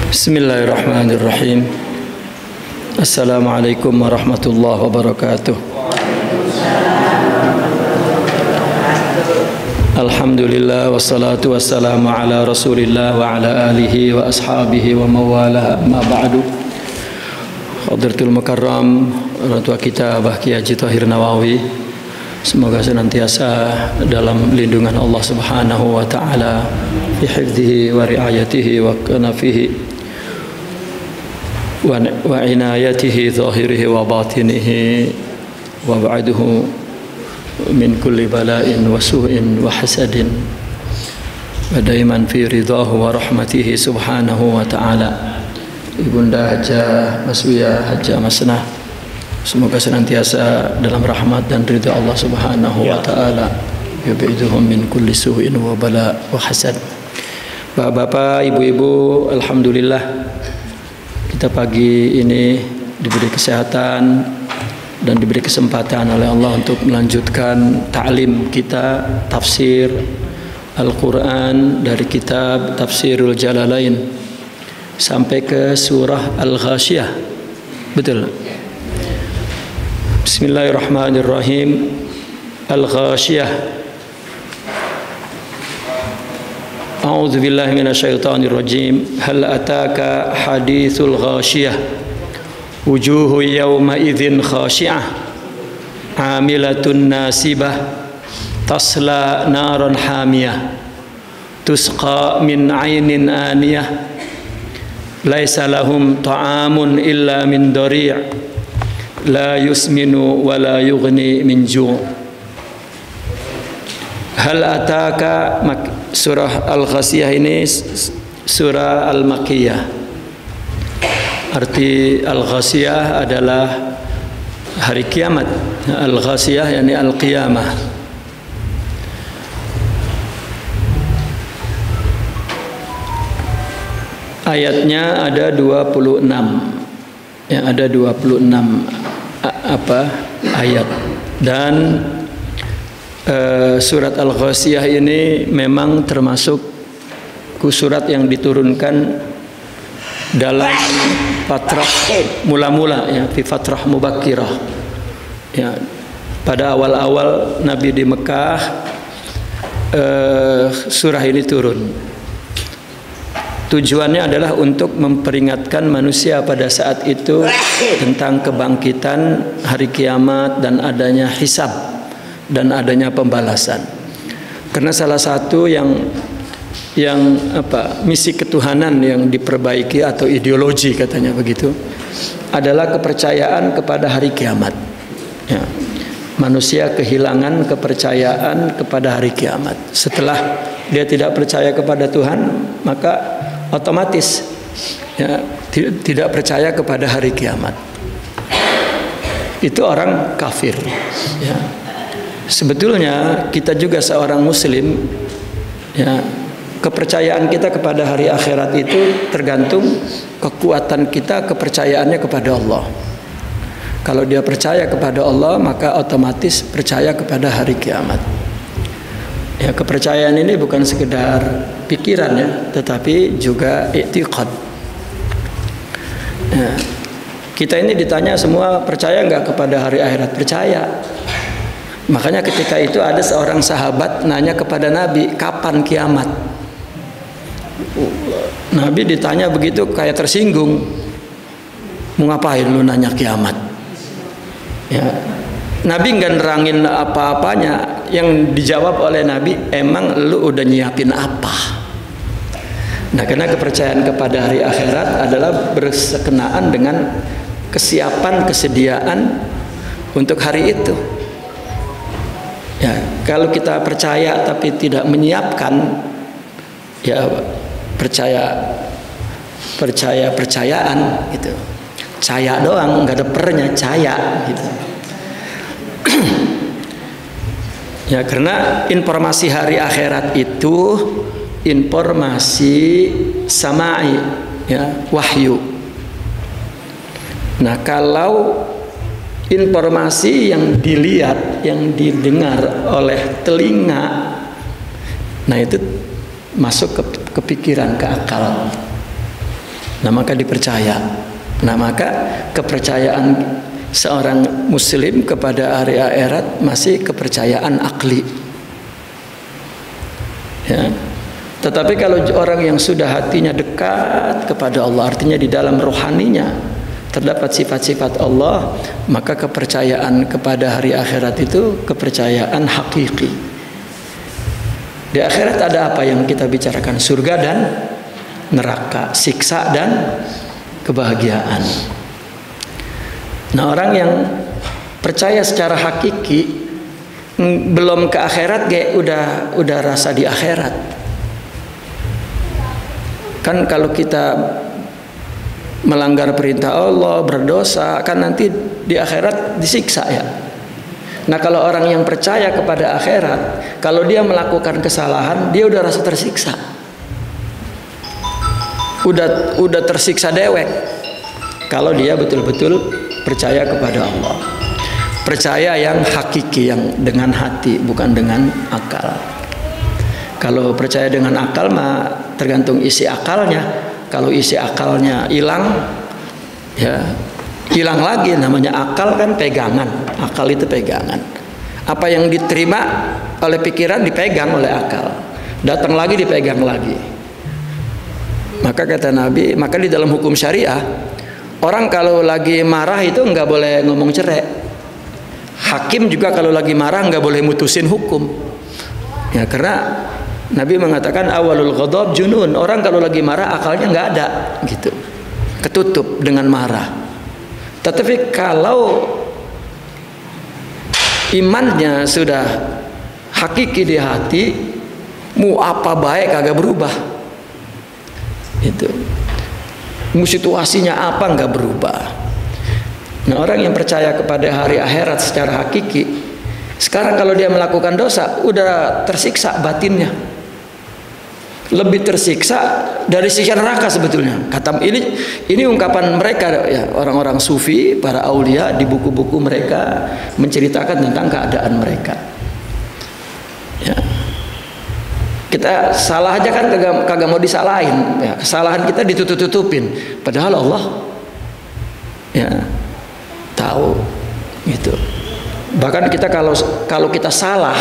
Bismillahirrahmanirrahim. Assalamualaikum warahmatullahi wabarakatuh. Alhamdulillah wassalatu wassalamu ala Rasulillah wa ala alihi wa ashabihi wa mawalah, amma ba'du. Hadratul Mukarram Ratua kita Kiai Haji Thahir Nawawi, semoga senantiasa dalam lindungan Allah Subhanahu wa taala, fi hifdzihi wa riayatihi wa kanafihi wa inayatihi zahirihi wa batinihi wa ba'duhu min kulli bala'in wa su'in wa hasadin wa daiman fi ridahu wa rahmatihi subhanahu wa ta'ala. Ibunda Hajjah Maswiyah Hajjah Masnah, semoga senantiasa dalam rahmat dan ridha Allah Subhanahu wa taala. Yub'iduhum min kulli su'in wa bala wa hasad. Bapak-bapak, ibu-ibu, alhamdulillah kita pagi ini diberi kesehatan dan diberi kesempatan oleh Allah untuk melanjutkan ta'lim kita tafsir Al-Quran dari kitab Tafsirul Jalalain sampai ke surah Al-Ghasyiyah. Betul? Bismillahirrahmanirrahim. Al-Ghasyiyah. A'udzu billahi minasyaitonir rajim. Hal ataka haditsul ghasyiyah. Wujuhu yawma idzin khashi'ah. 'amilatun nasibah. Tasla naran hamiyah. Tusqa min 'ainin aniyah. Laisa lahum ta'amun illa min dari'. La yusminu wa la yughni min ju'. Hal ataka, surah Al-Ghasyiyah ini surah Al-Makkiyah. Arti Al-Ghasyiyah adalah hari kiamat. Al-Ghasyiyah yakni Al-Qiyamah. Ayatnya ada 26. Ya, ada 26 ayat. Dan surat Al-Ghasyiyah ini memang termasuk surat yang diturunkan dalam fatrah mula-mula, ya, fi fatrah mubakkirah. Ya, pada awal-awal Nabi di Mekah surah ini turun. Tujuannya adalah untuk memperingatkan manusia pada saat itu tentang kebangkitan hari kiamat dan adanya hisab dan adanya pembalasan. Karena salah satu yang misi ketuhanan yang diperbaiki atau ideologi katanya begitu adalah kepercayaan kepada hari kiamat. Ya. Manusia kehilangan kepercayaan kepada hari kiamat. Setelah dia tidak percaya kepada Tuhan, maka otomatis ya, tidak percaya kepada hari kiamat. Itu orang kafir. Ya. Sebetulnya kita juga seorang muslim, ya, kepercayaan kita kepada hari akhirat itu tergantung kekuatan kita kepercayaannya kepada Allah. Kalau dia percaya kepada Allah, maka otomatis percaya kepada hari kiamat. Ya, kepercayaan ini bukan sekedar pikiran, ya, tetapi juga i'tiqad. Ya, kita ini ditanya semua percaya nggak kepada hari akhirat? Percaya. Makanya ketika itu ada seorang sahabat nanya kepada Nabi, kapan kiamat? Nabi ditanya begitu kayak tersinggung. Mau ngapain lu nanya kiamat? Ya. Nabi nggak nerangin apa-apanya. Yang dijawab oleh Nabi, emang lu udah nyiapin apa? Nah, karena kepercayaan kepada hari akhirat adalah berkenaan dengan kesiapan, kesediaan untuk hari itu. Ya, kalau kita percaya tapi tidak menyiapkan, ya percayaan gitu. Caya doang, nggak ada pernya, caya gitu. Ya, karena informasi hari akhirat itu informasi samai, ya, wahyu. Nah, kalau informasi yang dilihat, yang didengar oleh telinga, nah itu masuk ke pikiran, ke akal. Nah maka dipercaya. Nah maka kepercayaan seorang muslim kepada hari akhirat masih kepercayaan akli. Ya. Tetapi kalau orang yang sudah hatinya dekat kepada Allah, artinya di dalam rohaninya terdapat sifat-sifat Allah, maka kepercayaan kepada hari akhirat itu kepercayaan hakiki. Di akhirat ada apa yang kita bicarakan? Surga dan neraka, siksa dan kebahagiaan. Nah orang yang percaya secara hakiki belum ke akhirat kayak udah rasa di akhirat. Kan kalau kita melanggar perintah Allah, berdosa, kan nanti di akhirat disiksa ya. Nah kalau orang yang percaya kepada akhirat, kalau dia melakukan kesalahan, dia udah rasa tersiksa. Udah tersiksa dewek. Kalau dia betul-betul percaya kepada Allah. Percaya yang hakiki, yang dengan hati, bukan dengan akal. Kalau percaya dengan akal mah tergantung isi akalnya. Kalau isi akalnya hilang, ya hilang lagi. Namanya akal kan pegangan. Akal itu pegangan. Apa yang diterima oleh pikiran dipegang oleh akal. Datang lagi dipegang lagi. Maka kata Nabi, maka di dalam hukum syariah, orang kalau lagi marah itu nggak boleh ngomong cerai. Hakim juga kalau lagi marah nggak boleh mutusin hukum. Ya karena Nabi mengatakan awalul ghadab junun. Orang kalau lagi marah akalnya nggak ada, gitu, ketutup dengan marah. Tetapi kalau imannya sudah hakiki di hati, mau apa baik kagak berubah. Itu. Mau situasinya apa nggak berubah. Nah orang yang percaya kepada hari akhirat secara hakiki, sekarang kalau dia melakukan dosa, udah tersiksa batinnya. Lebih tersiksa dari siksa neraka sebetulnya. Kata ini ungkapan mereka ya, orang-orang sufi, para aulia di buku-buku mereka menceritakan tentang keadaan mereka. Ya. Kita salah aja kan kagak mau disalahin. Ya, kesalahan kita ditutup-tutupin. Padahal Allah ya tahu gitu. Bahkan kita kalau kita salah,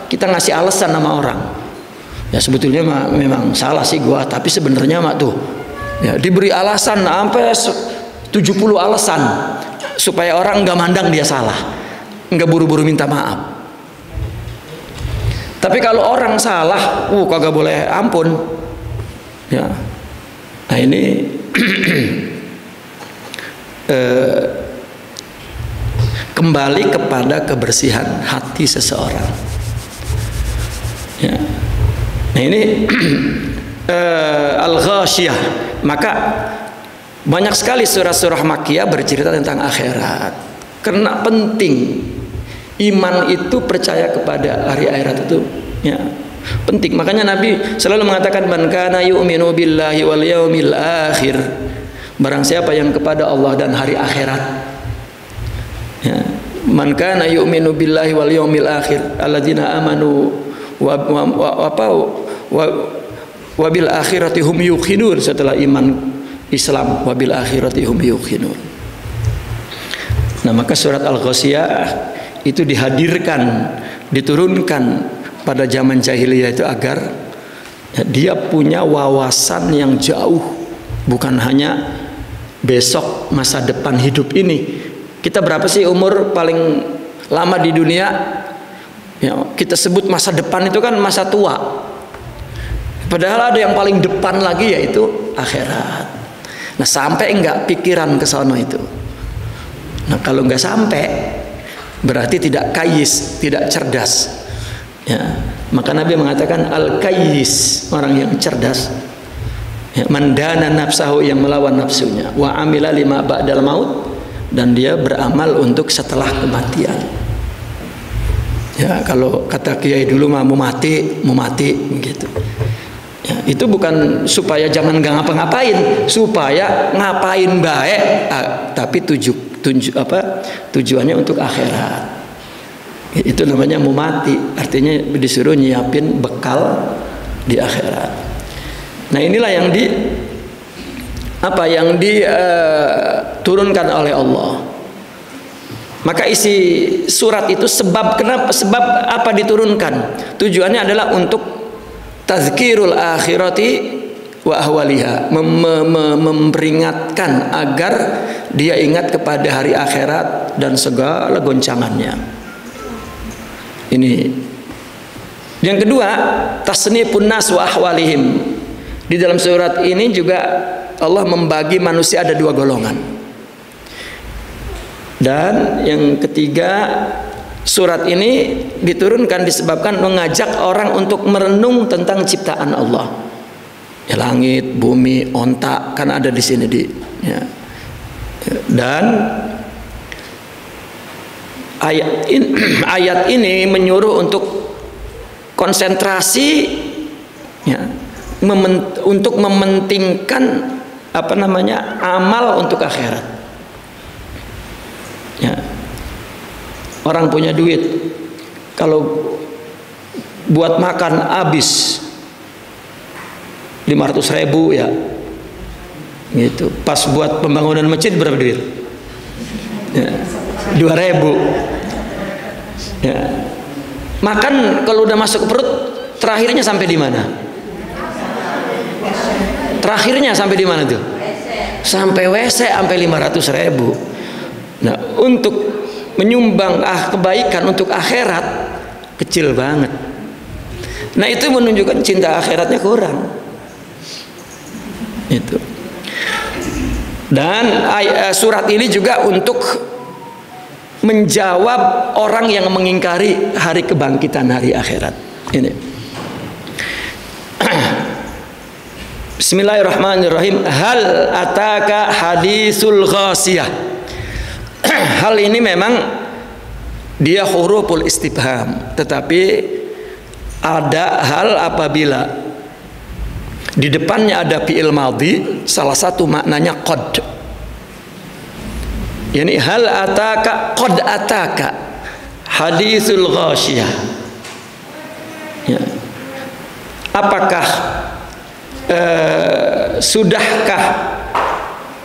kita ngasih alasan sama orang. Ya sebetulnya memang salah sih gua, tapi sebenarnya mak tuh ya diberi alasan sampai 70 alasan supaya orang nggak mandang dia salah, nggak buru-buru minta maaf. Tapi kalau orang salah, kagak boleh ampun. Ya, nah ini kembali kepada kebersihan hati seseorang. Ya. Nah ini Al-Ghasyiyah. Maka banyak sekali surah-surah Makkiyah bercerita tentang akhirat. Karena penting iman itu, percaya kepada hari akhirat itu ya penting. Makanya Nabi selalu mengatakan man kana yu'minu billahi wal yaumil akhir. Barang siapa yang kepada Allah dan hari akhirat. Ya. Man kana yu'minu billahi wal yaumil akhir alladzina amanu wabil akhirati hum yuqinun. Setelah iman Islam, wabil akhirati hum yuqinun. Nah maka surat Al-Ghasyiyah itu dihadirkan, diturunkan pada zaman jahiliyah itu agar dia punya wawasan yang jauh, bukan hanya besok, masa depan hidup ini. Kita berapa sih umur paling lama di dunia? Ya, kita sebut masa depan itu kan masa tua. Padahal ada yang paling depan lagi, yaitu akhirat. Nah sampai enggak pikiran ke sana itu. Nah kalau enggak sampai, berarti tidak kayis, tidak cerdas. Ya, maka Nabi mengatakan al-kayis, orang yang cerdas. Ya, mandana nafsahu, yang melawan nafsunya. Wa amila lima ba'dal maut, dan dia beramal untuk setelah kematian. Ya, kalau kata kiai dulu mah mau mati gitu. Ya, itu bukan supaya jangan nggak ngapa-ngapain, supaya ngapain baik, tapi tujuannya untuk akhirat. Itu namanya mau mati, artinya disuruh nyiapin bekal di akhirat. Nah inilah yang apa yang diturunkan oleh Allah. Maka isi surat itu sebab apa diturunkan? Tujuannya adalah untuk tazkirul akhirati wa ahwaliha, memperingatkan agar dia ingat kepada hari akhirat dan segala goncangannya. Ini. Yang kedua, tasnifun nas wa ahwalihim. Di dalam surat ini juga Allah membagi manusia ada 2 golongan. Dan yang ketiga, surat ini diturunkan disebabkan mengajak orang untuk merenung tentang ciptaan Allah. Ya, langit, bumi, onta kan ada di sini ya. Dan ayat ini menyuruh untuk konsentrasi ya, untuk mementingkan amal untuk akhirat. Ya. Orang punya duit, kalau buat makan habis 500.000 ya, gitu. Pas buat pembangunan masjid berapa duit? Ya, 2.000. Ya. Makan kalau udah masuk ke perut, terakhirnya sampai di mana? Terakhirnya sampai di mana tuh? Sampai WC, sampai 500.000. Nah, untuk menyumbang kebaikan untuk akhirat kecil banget. Nah, itu menunjukkan cinta akhiratnya kurang. Itu. Dan surat ini juga untuk menjawab orang yang mengingkari hari kebangkitan, hari akhirat. Ini. Bismillahirrahmanirrahim. Hal ataka hadisul ghasiyah. Hal ini memang dia huruful istifham, tetapi ada hal apabila di depannya ada fi'il madhi, salah satu maknanya qad. Yani hal ataka qad ataka hadisul ghasiyah. Ya. Apakah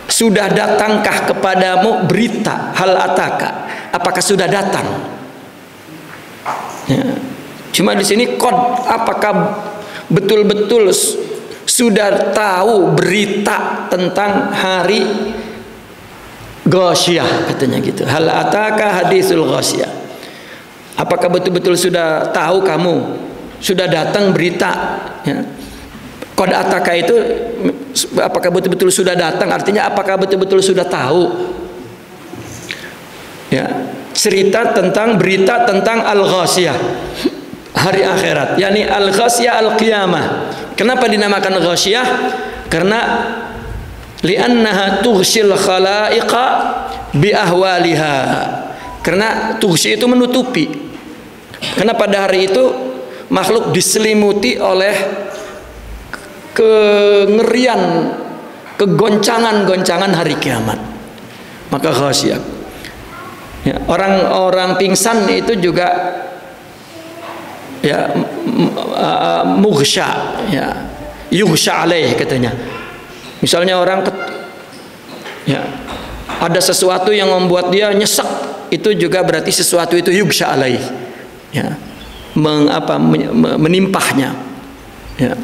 sudah datangkah kepadamu berita hal ataka? Apakah sudah datang? Ya. Cuma di sini qad, apakah betul-betul sudah tahu berita tentang hari ghasyiyah, katanya gitu. Hal ataka hadisul ghasyiyah. Apakah betul-betul sudah tahu kamu, sudah datang berita ya. Qad ataka itu apakah betul-betul sudah datang, artinya apakah betul-betul sudah tahu ya, cerita tentang berita tentang al-ghasyiyah, hari akhirat, yakni al-ghasyiyah al-qiyamah. Kenapa dinamakan ghasyiyah? Karena li'annaha tughsyil khalaiqa bi ahwaliha. Karena tughsy itu menutupi. Karena pada hari itu makhluk diselimuti oleh kengerian, kegoncangan-goncangan hari kiamat. Maka ghasyiyah. Ya, orang-orang pingsan itu juga ya mughsya, ya yughsya alaih katanya. Misalnya orang ya ada sesuatu yang membuat dia nyesek, itu juga berarti sesuatu itu yughsya alaih, ya menimpahnya, ya.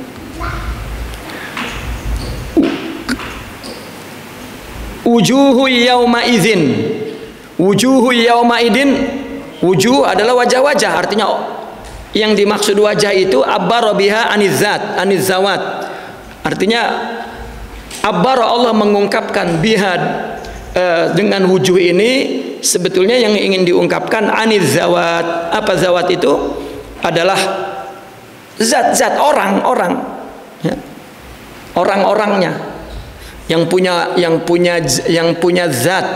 Wujuhu yauma idzin. Wujuhu yauma idzin, wujuh adalah wajah-wajah, artinya yang dimaksud wajah itu abbara biha anizzat, anizzawat. Artinya abbara, Allah mengungkapkan biha dengan wujuh ini sebetulnya yang ingin diungkapkan anizzawat. Apa zawat itu? Adalah zat-zat, orang-orang ya. Orang-orangnya yang punya zat,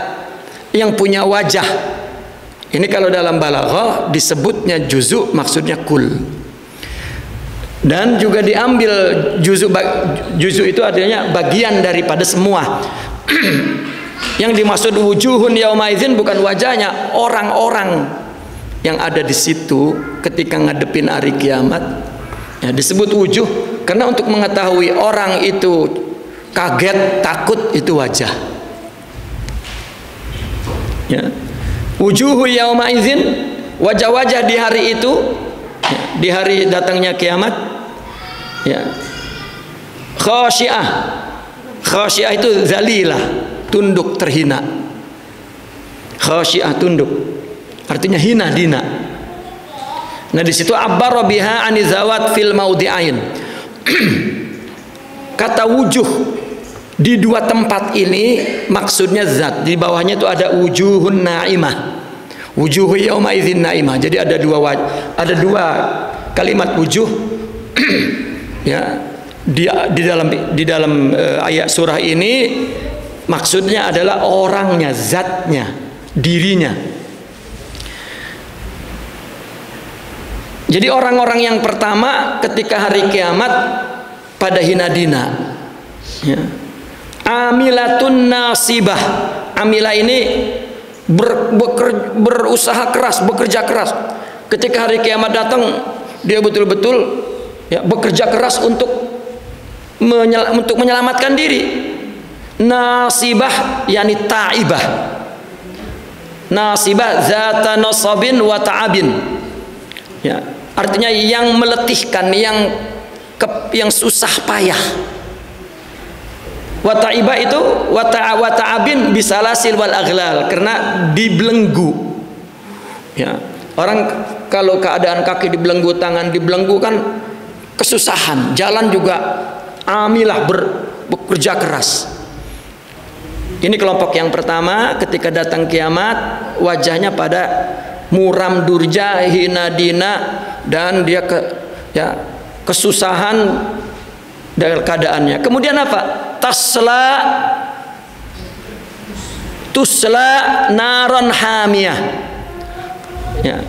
yang punya wajah. Ini kalau dalam balaghah disebutnya juzu, maksudnya kul. Dan juga diambil juzu itu artinya bagian daripada semua. Yang dimaksud wujuhun yauma idzin bukan wajahnya, orang-orang yang ada di situ ketika ngadepin hari kiamat. Ya, disebut wujuh karena untuk mengetahui orang itu kaget, takut, itu wajah. Ya. Wujuhu yauma idzin, wajah-wajah di hari itu, ya, di hari datangnya kiamat, ya. Khasyiah. Khasyiah itu zalilah, tunduk, terhina. Khasyiah, tunduk. Artinya hina, dina. Nah, di situ abbara biha anizawat fil maudi'ain. Kata wujuh di dua tempat ini maksudnya zat. Di bawahnya itu ada wujuhun na'imah, wujuhu yauma idzin na'imah. Jadi ada dua kalimat wujuh ya di dalam ayat surah ini. Maksudnya adalah orangnya, zatnya, dirinya. Jadi orang-orang yang pertama ketika hari kiamat pada hina dina, ya. Amilatun nasibah. Amilah ini berusaha keras, bekerja keras. Ketika hari kiamat datang, dia betul-betul ya bekerja keras untuk menyelamatkan diri. Nasibah yani ta'ibah. Nasibah zata nasabin wa ta'abin. Ya, artinya yang meletihkan, yang susah payah. Wata'ibah itu wata'abin bisalasil wal aghlal, karena dibelenggu. Ya, orang kalau keadaan kaki dibelenggu, tangan dibelenggu kan kesusahan. Jalan juga amilah, bekerja keras. Ini kelompok yang pertama ketika datang kiamat, wajahnya pada muram durja, hina dina, dan dia kesusahan dari keadaannya. Kemudian apa? Tusla naron hamiyah. Ya.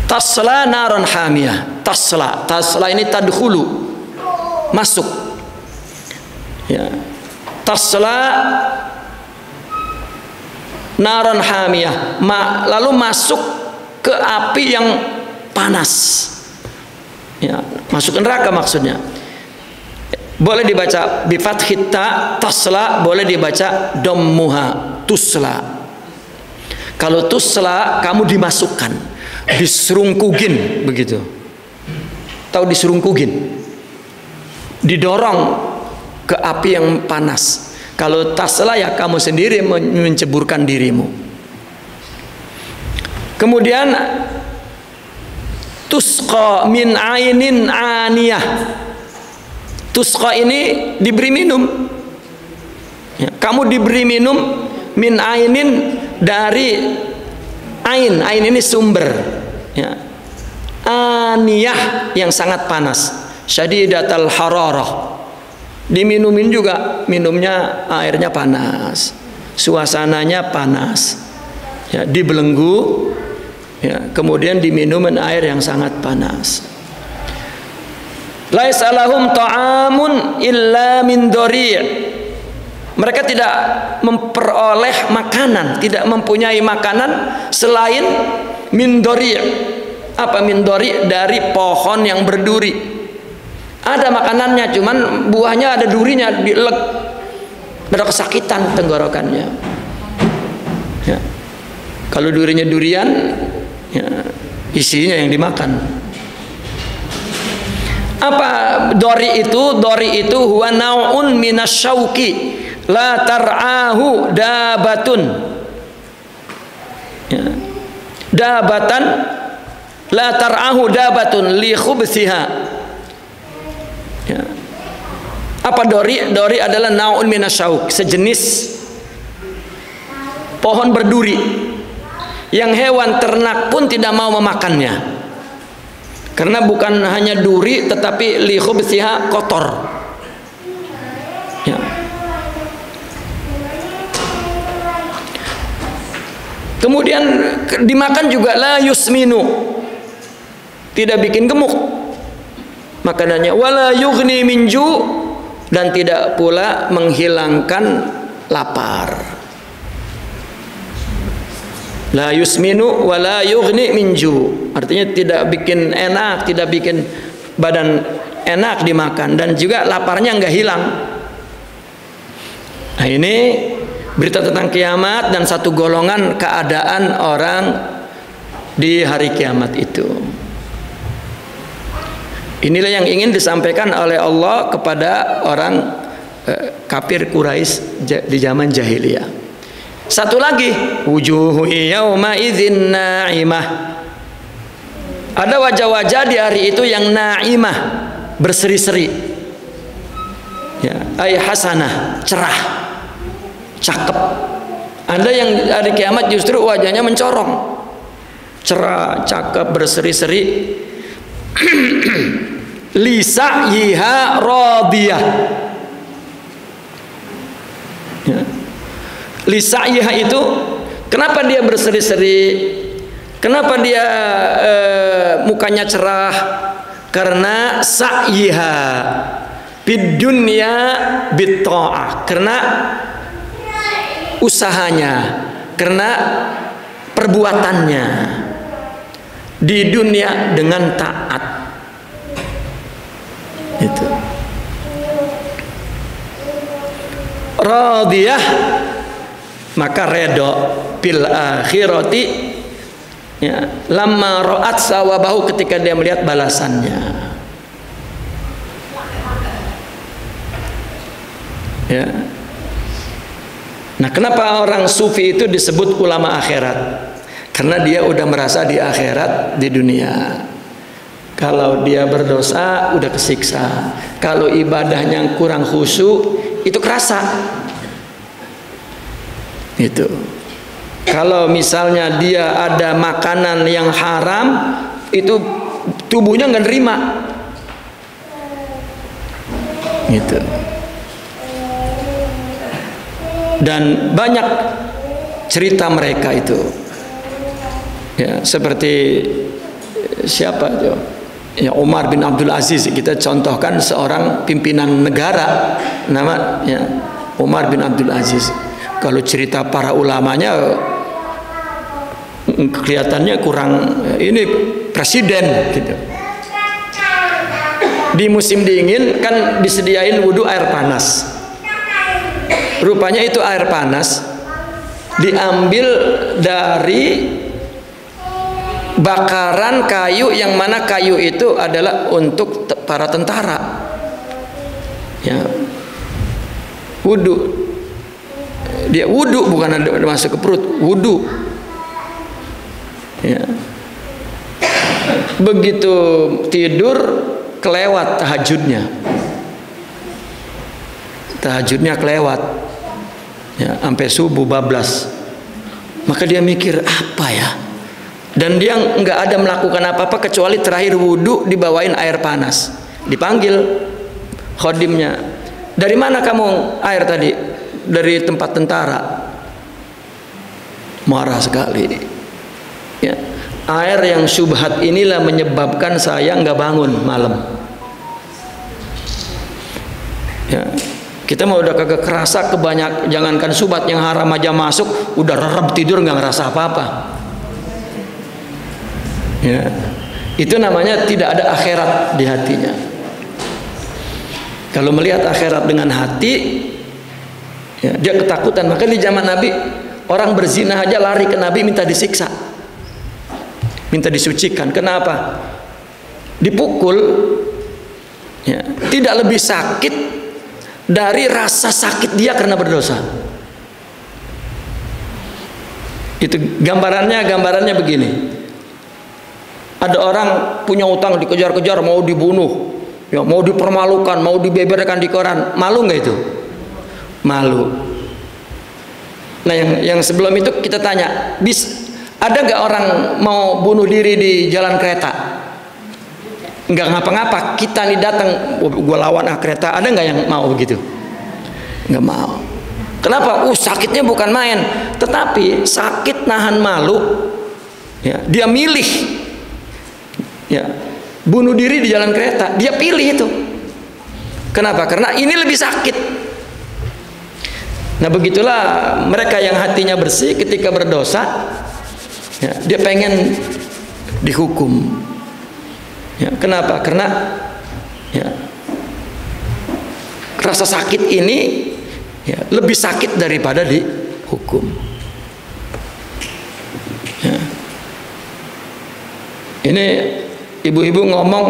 Tasla naron hamiyah. Tasla ini tadkhulu, masuk. Ya. Tasla naron hamiyah, lalu masuk ke api yang panas. Ya, masuk ke neraka maksudnya. Boleh dibaca bi fathit ta, tasla, boleh dibaca dommuha, tusla. Kalau tusla kamu dimasukkan, diserungkugin begitu. Tahu diserungkugin? Didorong ke api yang panas. Kalau tasla ya kamu sendiri menceburkan dirimu. Kemudian tusqa min ainin aniyah. Tusqa ini diberi minum. Ya, kamu diberi minum min ainin, dari ain. Ain ini sumber. Ya. Aniyah yang sangat panas. Syadidatul hararah. Diminumin juga, minumnya airnya panas. Suasananya panas. Ya, dibelenggu. Ya, kemudian diminum air yang sangat panas. Laisa lahum ta'amun illa min dhari'. Mereka tidak memperoleh makanan, tidak mempunyai makanan selain min dhari'. Apa min dhari'? Dari pohon yang berduri. Ada makanannya, cuman buahnya ada durinya, dielek. Ada kesakitan tenggorokannya. Ya. Kalau durinya durian, ya, isinya yang dimakan. Apa dori itu? Dori itu huwa naun minasyauki la tar'ahu dabatun. Ya. Dabatan la tar'ahu dabatun li khubsiha. Ya. Apa dori? Dori adalah naun minasyauk, sejenis pohon berduri yang hewan ternak pun tidak mau memakannya. Karena bukan hanya duri, tetapi li khubsiha, kotor. Ya. Kemudian dimakan juga la yusminu, tidak bikin gemuk makanannya, wala yughni minju, dan tidak pula menghilangkan lapar. La yusminu wala yughni minju, artinya tidak bikin enak, tidak bikin badan enak dimakan, dan juga laparnya nggak hilang. Nah, ini berita tentang kiamat dan satu golongan keadaan orang di hari kiamat itu. Inilah yang ingin disampaikan oleh Allah kepada orang kafir Quraisy di zaman jahiliyah. Satu lagi, wujuhu yauma idzin na'imah. Ada wajah-wajah di hari itu yang na'imah, berseri-seri. Ya, ay hasanah, cerah, cakep. Ada yang hari kiamat justru wajahnya mencorong, cerah, cakep, berseri-seri. Lisa yiha radiyah. Ya. Lisa yiha itu kenapa dia berseri-seri? Kenapa dia mukanya cerah? Karena sa'yiha bid dunya bit ta'ah. Karena usahanya, karena perbuatannya di dunia dengan taat. Itu radiyah, maka redo bil akhirati, ya, lamma ra'at sawabahu, ketika dia melihat balasannya. Ya. Nah, kenapa orang sufi itu disebut ulama akhirat? Karena dia udah merasa di akhirat, di dunia. Kalau dia berdosa udah kesiksa. Kalau ibadahnya kurang khusyuk itu kerasa. Itu. Kalau misalnya dia ada makanan yang haram, itu tubuhnya nggak nerima. Gitu. Dan banyak cerita mereka itu. Ya, seperti siapa itu? Ya, Umar bin Abdul Aziz, kita contohkan seorang pimpinan negara, nama ya Umar bin Abdul Aziz. Kalau cerita para ulamanya kelihatannya kurang, ini presiden gitu. Di musim dingin kan disediain wudhu air panas. Rupanya itu air panas diambil dari bakaran kayu, yang mana kayu itu adalah untuk para tentara. Ya, wudhu. Dia wudhu, bukan ada masuk ke perut, wudhu. Ya. Begitu tidur kelewat tahajudnya. Tahajudnya kelewat. Ya, sampai subuh bablas. Maka dia mikir, apa ya? Dan dia nggak ada melakukan apa-apa kecuali terakhir wudhu dibawain air panas. Dipanggil khodimnya, dari mana kamu air tadi? Dari tempat tentara. Marah sekali. Ya, air yang syubhat inilah menyebabkan saya nggak bangun malam. Ya, kita mau udah kagak kerasa kebanyak, jangankan syubhat, yang haram aja masuk udah rerep tidur nggak ngerasa apa-apa. Ya, itu namanya tidak ada akhirat di hatinya. Kalau melihat akhirat dengan hati, ya, dia ketakutan. Maka di zaman Nabi, orang berzina aja lari ke Nabi minta disiksa, minta disucikan. Kenapa? Dipukul, ya, tidak lebih sakit dari rasa sakit dia karena berdosa. Itu gambarannya begini. Ada orang punya utang, dikejar-kejar, mau dibunuh, ya, mau dipermalukan, mau dibeberkan di koran. Malu nggak itu? Malu. Nah, yang sebelum itu kita tanya, ada nggak orang mau bunuh diri di jalan kereta? Nggak ngapa-ngapa, kita nih datang, gue lawan kereta. Ada nggak yang mau begitu? Nggak mau. Kenapa? Sakitnya bukan main. Tetapi sakit nahan malu, ya, dia milih. Ya, bunuh diri di jalan kereta, dia pilih itu. Kenapa? Karena ini lebih sakit. Nah, begitulah mereka yang hatinya bersih ketika berdosa, ya, dia pengen dihukum. Ya, kenapa? Karena Ya. Rasa sakit ini ya, lebih sakit daripada dihukum. Ya. Ini ibu-ibu ngomong,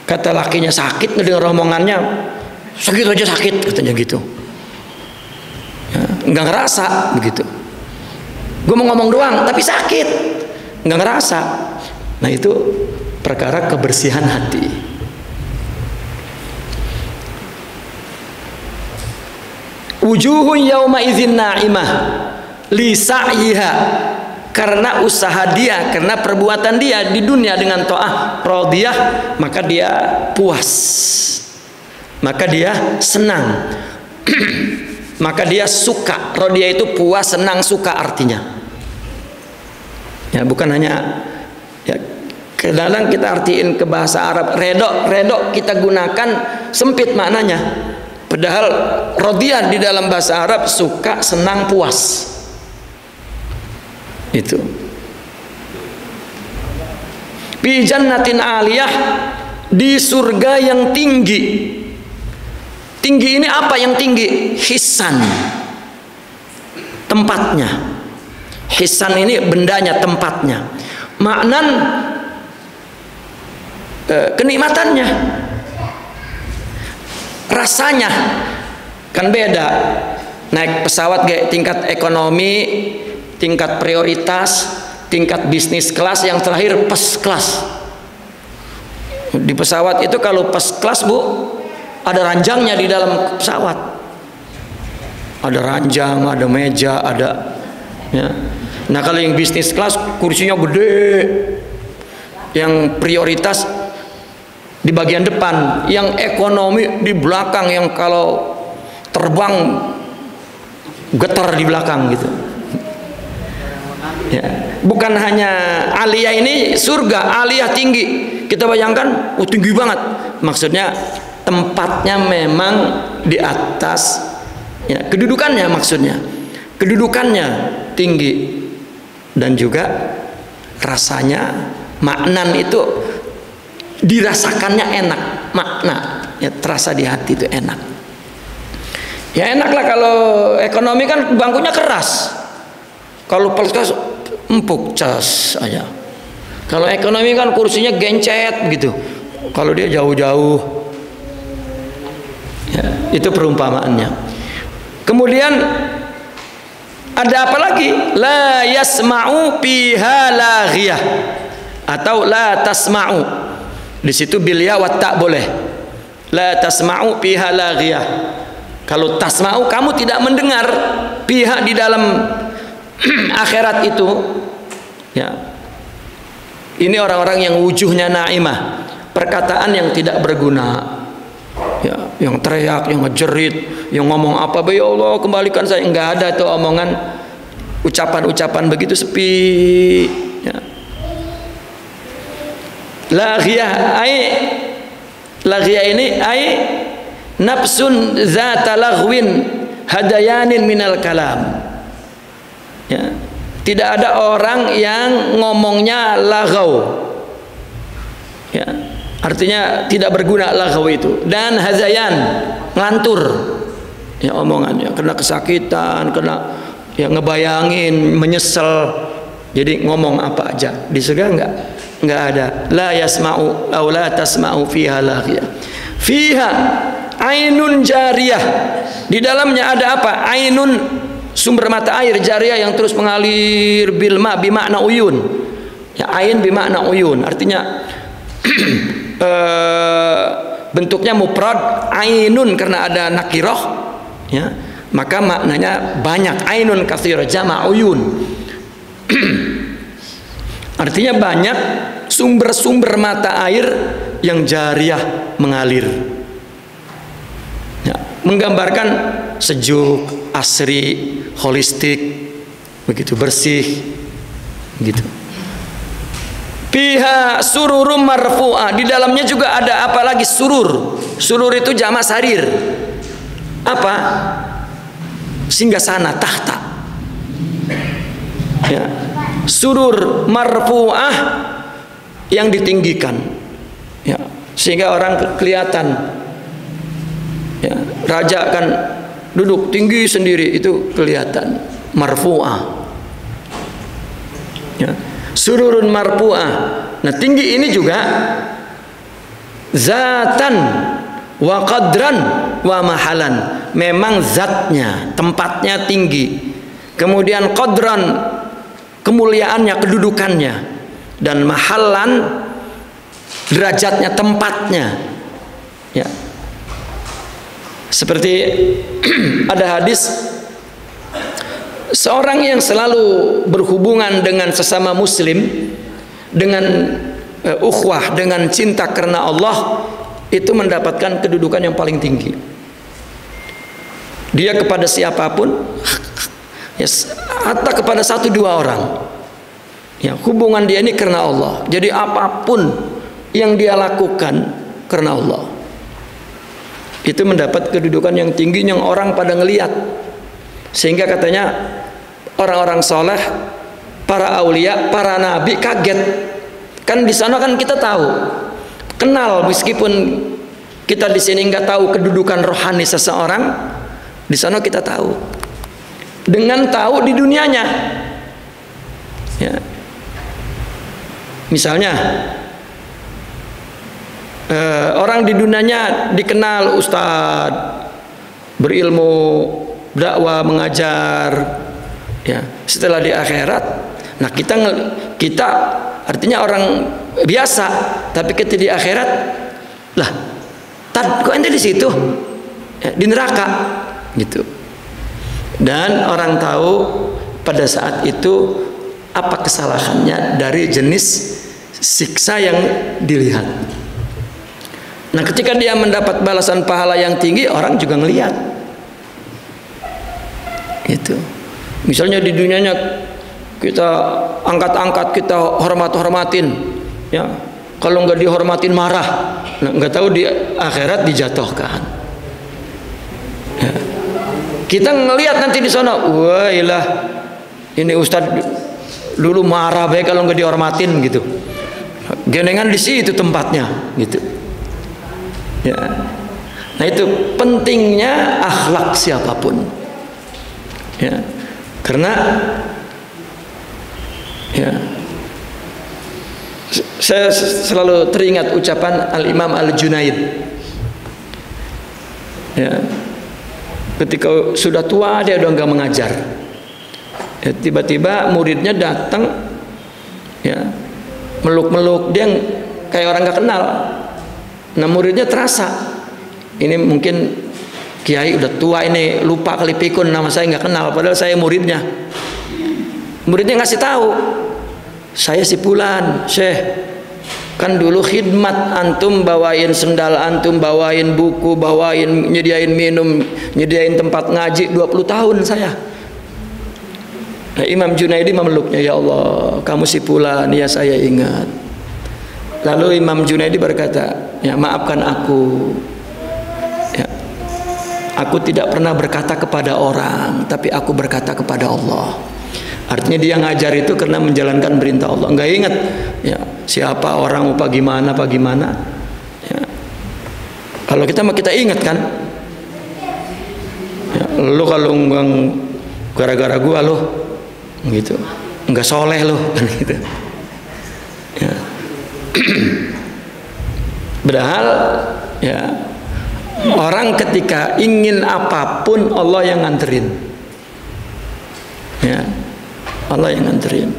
kata lakinya sakit, ngedengar omongannya, sakit aja sakit, katanya gitu. Ya, nggak ngerasa begitu. Gue mau ngomong doang, tapi sakit, nggak ngerasa. Nah itu perkara kebersihan hati. Wujuhun yauma idzin na'imah li sa'yiha, karena usaha dia, karena perbuatan dia di dunia dengan ta'ah, radiyah, maka dia puas, maka dia senang, maka dia suka. Radiyah itu puas, senang, suka artinya. Ya, bukan hanya ya, kadang kita artiin ke bahasa Arab redok kita gunakan sempit maknanya. Padahal radiyah di dalam bahasa Arab suka, senang, puas. Itu. Fi jannatin aliyah, di surga yang tinggi. Tinggi ini apa yang tinggi? Hisan, tempatnya. Hisan ini bendanya, tempatnya. Maknan kenikmatannya, rasanya kan beda. Naik pesawat kayak tingkat ekonomi, tingkat prioritas, tingkat bisnis kelas, yang terakhir first class. Di pesawat itu kalau first class, Bu, ada ranjangnya di dalam pesawat. Ada ranjang, ada meja, ada ya. Nah kalau yang bisnis kelas kursinya gede, yang prioritas di bagian depan, yang ekonomi di belakang, yang kalau terbang getar di belakang gitu. Ya, bukan hanya aliyah ini surga, aliyah tinggi. Kita bayangkan, oh tinggi banget. Maksudnya tempatnya memang di atas, ya, kedudukannya maksudnya. Kedudukannya tinggi. Dan juga rasanya, maknan itu dirasakannya enak, makna ya, terasa di hati itu enak. Ya enak lah. Kalau ekonomi kan bangkunya keras, kalau kelas empuk cas aja. Kalau ekonomi kan kursinya gencet gitu, kalau dia jauh-jauh ya, itu perumpamaannya. Kemudian ada apa lagi? La yasma'u fiha laghiyah, atau la tasma'u. Di situ bil ya wa ta boleh. La tasma'u fiha laghiyah. Kalau tasma'u, kamu tidak mendengar, pihak di dalam akhirat itu ya. Ini orang-orang yang wujuhnya naimah, perkataan yang tidak berguna. Ya, yang teriak, yang ngejerit, yang ngomong apa, ya Allah kembalikan saya, enggak ada itu omongan, ucapan-ucapan begitu, sepi ya. Laghiyah laghiyah ini nafsun zata laghwin hadayanin minal kalam ya. Tidak ada orang yang ngomongnya laghaw ya, artinya tidak berguna laghaw itu. Dan hazayan, ngantur ya omongannya, kena kesakitan, kena ya ngebayangin, menyesal, jadi ngomong apa aja. Di surga enggak ada. La yasma'u aw la tasma'u fiha laghiyah. Fiha ainun jariyah, di dalamnya ada apa? Ainun, sumber mata air, jariyah yang terus mengalir, bilma bimakna uyun ya, ain bimakna uyun, artinya bentuknya mufrad ainun karena ada nakiroh ya, maka maknanya banyak. Ainun katsir jama' uyun artinya banyak sumber-sumber mata air yang jariyah mengalir ya, menggambarkan sejuk, asri, holistik, begitu bersih gitu. Fiha sururum marfu'ah, di dalamnya juga ada apa lagi? Surur. Surur itu jamak sarir. Apa? Singgasana, tahta. Ya. Surur marfu'ah yang ditinggikan. Ya. sehingga orang kelihatan. Ya, raja kan duduk tinggi sendiri, itu kelihatan, marfu'ah. Ya, sururun marfu'ah. Nah, tinggi ini juga zatan wa qadran wa mahalan. Memang zatnya, tempatnya tinggi. Kemudian qadran, kemuliaannya, kedudukannya, dan mahalan, derajatnya, tempatnya. Ya. Seperti ada hadis, seorang yang selalu berhubungan dengan sesama muslim dengan ukhuwah, dengan cinta karena Allah, itu mendapatkan kedudukan yang paling tinggi. Dia kepada siapapun, ya, atau kepada satu dua orang, ya, hubungan dia ini karena Allah. Jadi apapun yang dia lakukan karena Allah, itu mendapat kedudukan yang tinggi yang orang pada ngelihat. Sehingga katanya orang-orang soleh, para aulia, para nabi kaget. Kan di sana kan kita tahu, kenal, meskipun kita di sini nggak tahu kedudukan rohani seseorang, di sana kita tahu. Dengan tahu di dunianya. Ya. Misalnya orang di dunianya dikenal ustadz, berilmu, dakwah, mengajar, ya. Setelah di akhirat, nah kita artinya orang biasa, tapi ketika di akhirat, lah, kok ente di situ, ya, di neraka, gitu. Dan orang tahu pada saat itu apa kesalahannya dari jenis siksa yang dilihat. Nah, ketika dia mendapat balasan pahala yang tinggi, orang juga ngelihat. Itu. Misalnya di dunianya kita angkat-angkat, kita hormat-hormatin, ya. Kalau nggak dihormatin marah. Nah, nggak tahu di akhirat dijatuhkan. Ya. Kita ngelihat nanti di sana, wah ilah, ini ustadz dulu marah baik kalau nggak dihormatin, gitu. Genengan di situ tempatnya, gitu. Ya. Nah, itu pentingnya akhlak siapapun. Ya. Karena ya, saya selalu teringat ucapan Al-Imam Al-Junaid. Ya. Ketika sudah tua, dia udah nggak mengajar. Ya, tiba-tiba muridnya datang, ya, meluk-meluk, dia kayak orang nggak kenal. Nah, muridnya terasa, ini mungkin kiai udah tua ini, lupa kali pikun nama saya, nggak kenal, padahal saya muridnya. Muridnya ngasih tahu, saya si Fulan, Syekh, kan dulu khidmat, antum bawain sendal, antum bawain buku, bawain, nyediain minum, nyediain tempat ngaji 20 tahun saya. Nah, Imam Junaidi memeluknya, ya Allah, kamu si Fulan, ya saya ingat. Lalu Imam Junaidi berkata, ya maafkan aku, ya, aku tidak pernah berkata kepada orang, tapi aku berkata kepada Allah. Artinya dia ngajar itu karena menjalankan perintah Allah. Enggak ingat, ya, siapa orang, apa gimana. Ya. Kalau kita mah kita ingat kan, ya, lu kalau gara-gara gua lo, gitu, enggak soleh lo, kan gitu. Ya. Padahal, ya, orang ketika ingin apapun Allah yang nganterin, ya, Allah yang nganterin.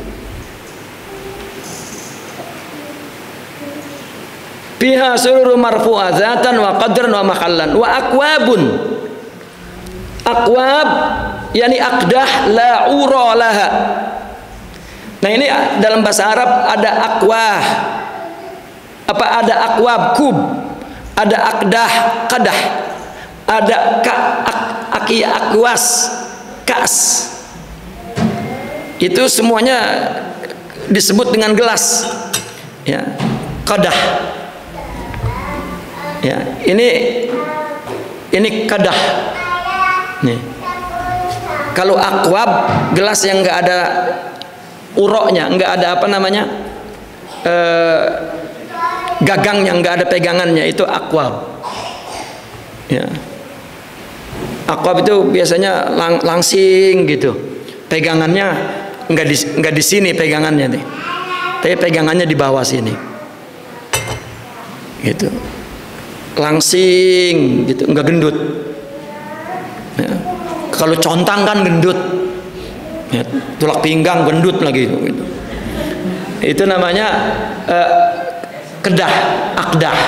Fiha sururu marfu'ah zatan wa qadran wa mahallan wa akwabun. Akwab yani aqdah la ura laha. Nah, ini dalam bahasa Arab ada akwah. Apa ada akwab, kub, ada akdah, kadah, ada akwas, kas. Itu semuanya disebut dengan gelas, ya, kadah. Ya, ini kadah. Nih, kalau akwab, gelas yang nggak ada uroknya, nggak ada apa namanya, gagangnya, nggak ada pegangannya, itu aqwab. Ya. Aqwab itu biasanya langsing gitu. Pegangannya nggak di sini pegangannya nih. Tapi pegangannya di bawah sini. Gitu. Langsing gitu, nggak gendut. Ya. Kalau contang kan gendut. Ya, tulak pinggang gendut lagi gitu. Itu namanya kedah, akdah.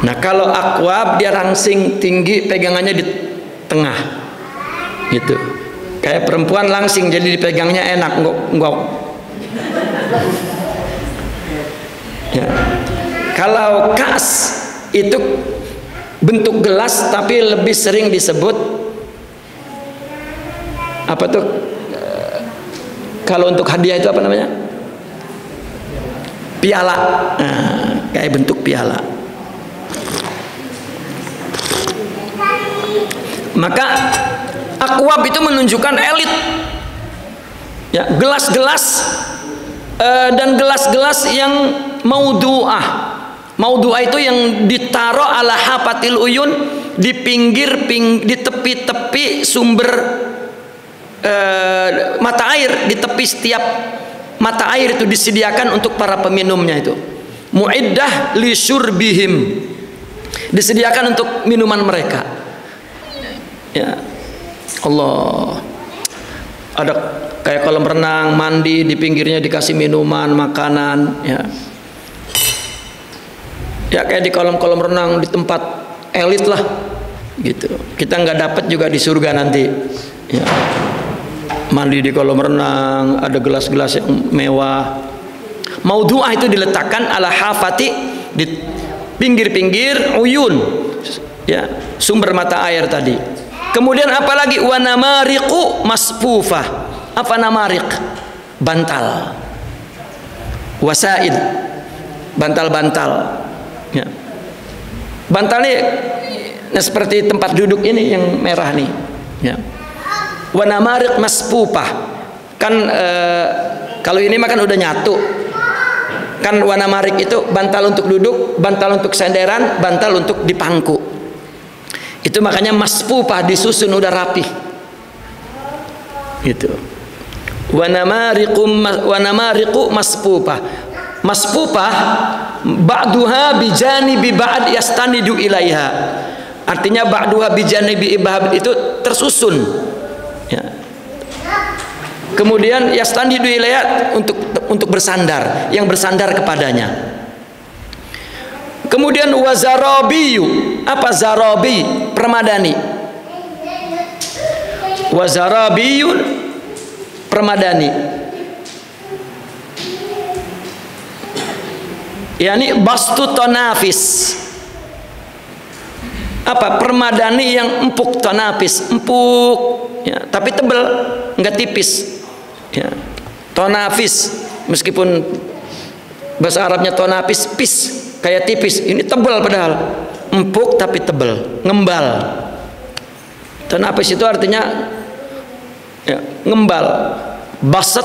Nah, kalau aqwab dia langsing tinggi, pegangannya di tengah. Gitu. Kayak perempuan langsing jadi dipegangnya enak, enggak. Ya. Kalau kas itu bentuk gelas tapi lebih sering disebut apa tuh? Kalau untuk hadiah itu apa namanya? Piala. Nah, kayak bentuk piala. Maka aqwab itu menunjukkan elit. Ya, gelas-gelas dan gelas-gelas yang maudu'ah. Maudu'ah itu yang ditaruh ala hafatil uyun, di di tepi-tepi sumber mata air, di tepi setiap mata air itu disediakan untuk para peminumnya itu. Mu'iddah li syurbihim. Disediakan untuk minuman mereka. Ya. Allah. Ada kayak kolam renang, mandi, di pinggirnya dikasih minuman, makanan, ya. Ya kayak di kolam-kolam renang di tempat elit lah, gitu. Kita nggak dapat juga di surga nanti. Ya. Mandi di kolam renang, ada gelas-gelas yang mewah. Maudu'ah itu diletakkan ala hafati, di pinggir-pinggir uyun, ya, sumber mata air tadi. Kemudian apalagi wanamariqu masfufah. Apa namariq? Bantal. Wasaid. Bantal-bantal. Ya. Bantal ini seperti tempat duduk ini yang merah nih. Ya. Wanamariq masfufah. Kan kalau ini mah kan udah nyatu. Kan wanamariq itu bantal untuk duduk, bantal untuk senderan, bantal untuk dipangku. Itu makanya masfufah, disusun udah rapi. Gitu. Wanamariqu masfufah. Masfufah ba'duha bijanibi ba'd yastanidu ilaiha. Artinya ba'duha bijanibi ibhab itu tersusun. Ya. Kemudian yastanidu ilaiha untuk bersandar, yang bersandar kepadanya. Kemudian wazarabiyu, apa zarabi? Permadani. Wazarabiyun permadani. Yani bastu tonafis. Apa? Permadani yang empuk, tonafis, empuk, ya, tapi tebal, enggak tipis. Ya. Tonafis, meskipun bahasa Arabnya tonafis, pis, kayak tipis, ini tebal padahal, empuk tapi tebal, ngembal. Tonafis itu artinya ya, ngembal. Basat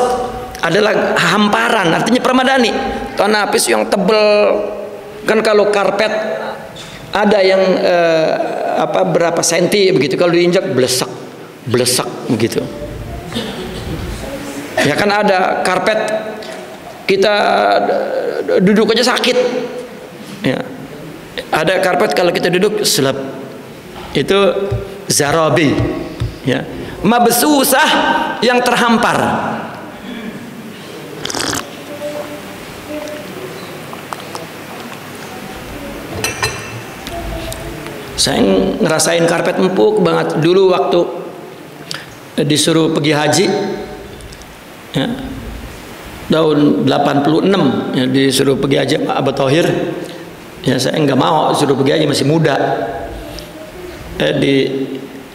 adalah hamparan, artinya permadani. Tonafis yang tebal, kan kalau karpet ada yang berapa senti begitu, kalau diinjak blesak, blesak begitu. Ya kan ada karpet kita duduk aja sakit. Ya. Ada karpet kalau kita duduk selap. Itu zarabi. Ya. Mabsusah yang terhampar. Saya ngerasain karpet empuk banget dulu waktu disuruh pergi haji. Ya. Tahun 86 ya, disuruh pergi haji Abu Thohir. Ya saya nggak mau, suruh pergi haji masih muda.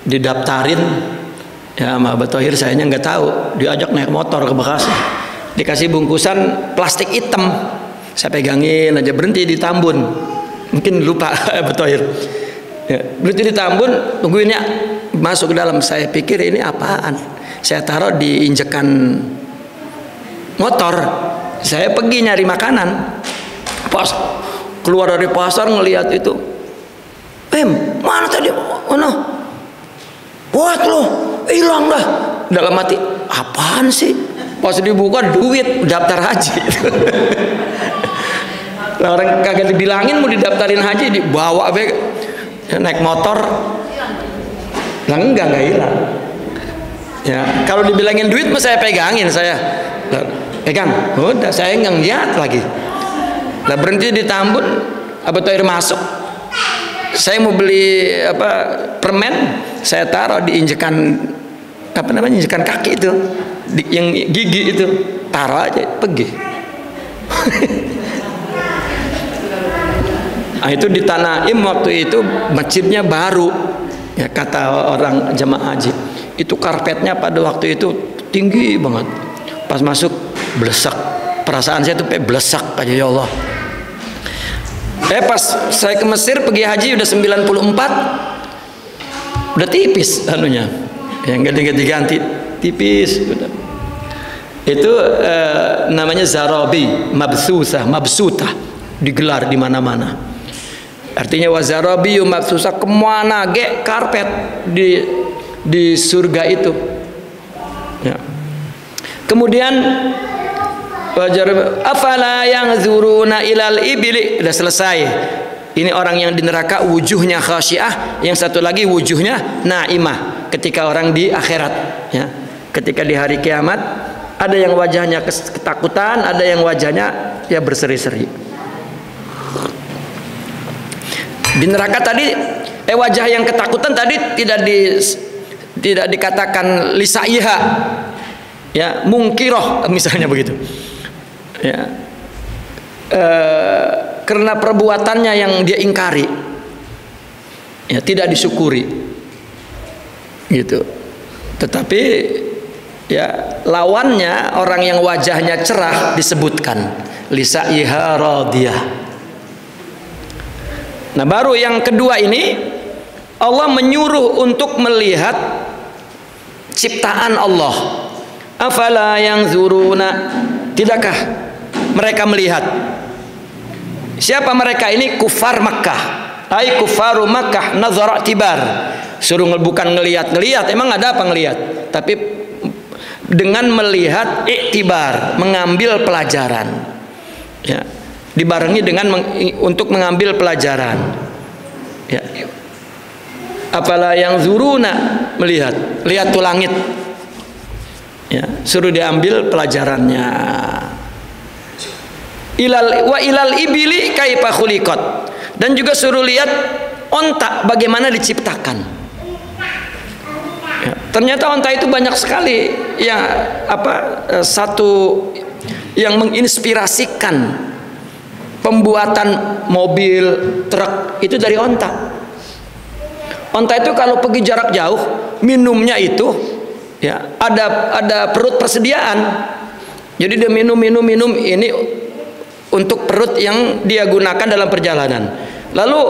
Didaftarin ya sama Abu Thohir, sayanya nggak tahu, diajak naik motor ke Bekasi, dikasih bungkusan plastik hitam, saya pegangin aja, berhenti di Tambun, mungkin lupa Abu Thohir. Ya, berhenti di Tambun, tungguinnya masuk ke dalam. Saya pikir ini apaan, saya taruh di injekan motor. Saya pergi nyari makanan, Pas keluar dari pasar ngelihat itu, mana tadi? Mana? Buat lo, hilang dah. Dalam hati, apaan sih? Pas dibuka duit daftar haji. Orang kagak dibilangin mau didaftarin haji, dibawa naik motor. Lah enggak hilang. Ya, kalau dibilangin duit mah saya pegangin, saya pegang. Udah saya enggak lihat lagi. Lah berhenti di Tambun, air masuk. Saya mau beli permen, saya taruh di injekan injekan kaki itu, yang gigi itu, taruh aja, pergi. Nah, itu di Tanaim waktu itu masjidnya baru, ya kata orang jemaah haji. Itu karpetnya pada waktu itu tinggi banget. Pas masuk blesak, perasaan saya tuh blesak aja, ya Allah. Pas saya ke Mesir pergi haji udah 94, udah tipis anunya, yang ganti-ganti tipis udah. Itu namanya zarabi mabsutah, digelar di mana-mana. Artinya wazarabi mabsutah, kemana karpet di surga itu. Ya. Kemudian afala yanzuruna ilal ibili, sudah selesai. Ini orang yang di neraka wujuhnya khasyiah, yang satu lagi wujuhnya naimah ketika orang di akhirat, ya. Ketika di hari kiamat ada yang wajahnya ketakutan, ada yang wajahnya ya berseri-seri. Di neraka tadi wajah yang ketakutan tadi tidak dikatakan lisaiha, ya, mungkiroh misalnya begitu. Ya, karena perbuatannya yang dia ingkari, ya, tidak disyukuri, gitu. Tetapi ya lawannya orang yang wajahnya cerah disebutkan lisaiha radiyah. Nah, baru yang kedua ini Allah menyuruh untuk melihat ciptaan Allah. Afala yanzuruna, tidakkah mereka melihat? Siapa mereka ini? Kufar Makkah. Ai kufaru Makkah nazara tibar. Suruh bukan ngelihat, emang ada apa ngelihat? Tapi dengan melihat iktibar, mengambil pelajaran. Ya, dibarengi dengan untuk mengambil pelajaran. Ya. Afala yanzuruna, lihat tuh langit. Ya, suruh diambil pelajarannya. Ilal ibili kaifa khuliqat, dan juga suruh lihat onta bagaimana diciptakan. Ya, ternyata onta itu banyak sekali ya satu yang menginspirasikan pembuatan mobil, truk itu dari onta. Onta itu kalau pergi jarak jauh minumnya itu ya ada perut persediaan. Jadi dia minum ini untuk perut yang dia gunakan dalam perjalanan. Lalu